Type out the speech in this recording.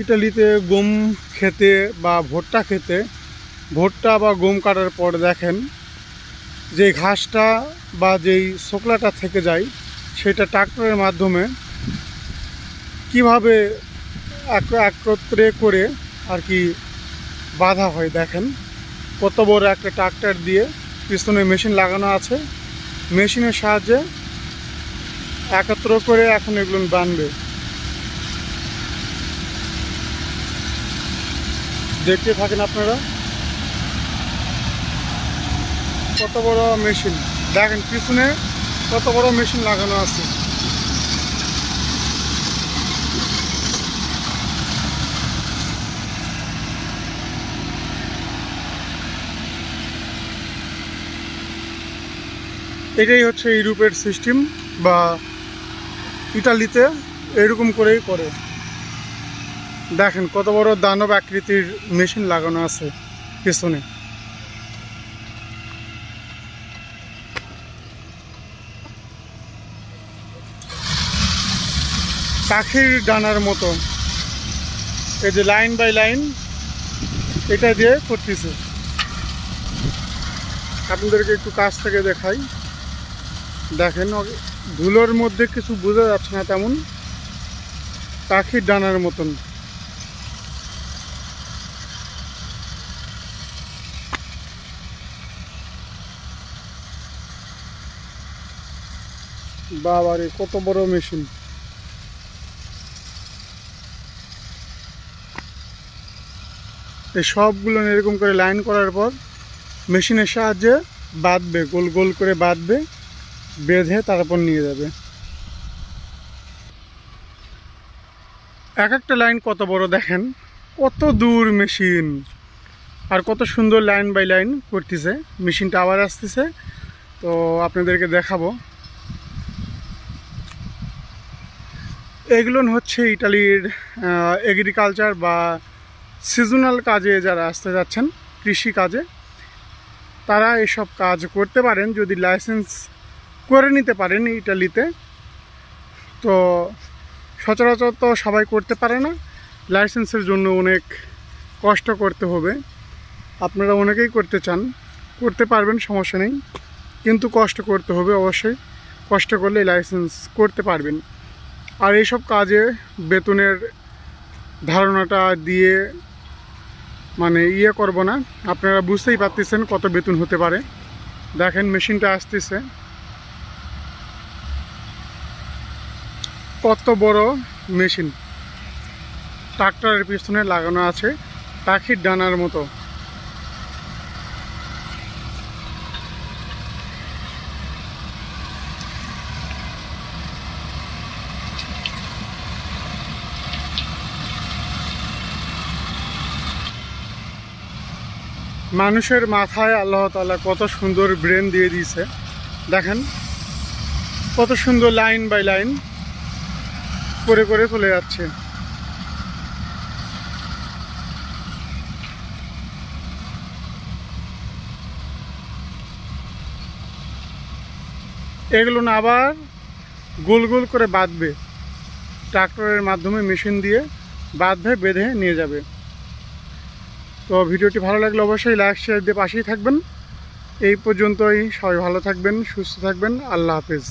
ইটালিতে গম খেতে বা ভুট্টা খেতে ভুট্টা বা গম কাটার পর দেখেন যে ঘাসটা বা যেই শোকলাটা থেকে যায় সেটা ট্রাক্টরের মাধ্যমে কিভাবে একত্রে করে আর কি বাঁধা হয়। দেখেন কত বড় একটা ট্রাক্টর দিয়ে পিছনে মেশিন লাগানো আছে, মেশিনের সাহায্যে একত্র করে এখন এগুলো বানবে। দেখতে থাকেন আপনারা কত বড় মেশিন, দেখেন পিছনে কত বড় মেশিন লাগানো আছে। এটাই হচ্ছে ইউরোপের সিস্টেম বা ইটালিতে এরকম করেই করে। দেখেন কত বড় দানব আকৃতির মেশিন লাগানো আছে পিছনে। পাখির ডানার মতো এই যে লাইন বাই লাইন এটা দিয়ে করতেছে। আপনাদেরকে একটু কাছ থেকে দেখাই। দেখেন ধুলোর মধ্যে কিছু বোঝা যাচ্ছে না তেমন, পাখির ডানার মতন। বাবারে কত বড় মেশিন। এই সবগুলো এরকম করে লাইন করার পর মেশিনের সাহায্যে বাঁধবে, গোল গোল করে বাঁধবে, বেঁধে তারপর নিয়ে যাবে। এক একটা লাইন কত বড়, দেখেন কত দূর মেশিন, আর কত সুন্দর লাইন বাই লাইন করতেছে। মেশিনটা আবার আসতেছে, তো আপনাদেরকে দেখাবো। এগুলো হচ্ছে ইটালির এগ্রিকালচার বা সিজনাল কাজে যারা আসতে যাচ্ছেন, কৃষি কাজে, তারা এসব কাজ করতে পারেন যদি লাইসেন্স করে নিতে পারেন ইটালিতে। তো সচরাচর তো সবাই করতে পারে না, লাইসেন্সের জন্য অনেক কষ্ট করতে হবে। আপনারা অনেকেই করতে চান, করতে পারবেন, সমস্যা নেই, কিন্তু কষ্ট করতে হবে অবশ্যই। কষ্ট করলে লাইসেন্স করতে পারবেন। আর এইসব কাজে বেতনের ধারণাটা দিয়ে মানে করব না, আপনারা বুঝতেই পারতেছেন কত বেতন হতে পারে। দেখেন মেশিনটা আসতেছে, কত বড় মেশিন ট্রাক্টরের পিছনে লাগানো আছে পাখির ডানার মতো। মানুষের মাথায় আল্লাহ তাআলা কত সুন্দর ব্রেন দিয়ে দিয়েছে। দেখেন কত সুন্দর লাইন বাই লাইন করে করে চলে যাচ্ছে। এগুলো না আবার গোল গোল করে বাঁধবে, ট্রাক্টরের মাধ্যমে মেশিন দিয়ে বাঁধবে, বেঁধে নিয়ে যাবে। তো ভিডিওটি ভালো লাগলে অবশ্যই লাইক শেয়ার দিয়ে পাশেই থাকবেন। এই পর্যন্তই, সবাই ভালো থাকবেন, সুস্থ থাকবেন, আল্লাহ হাফেজ।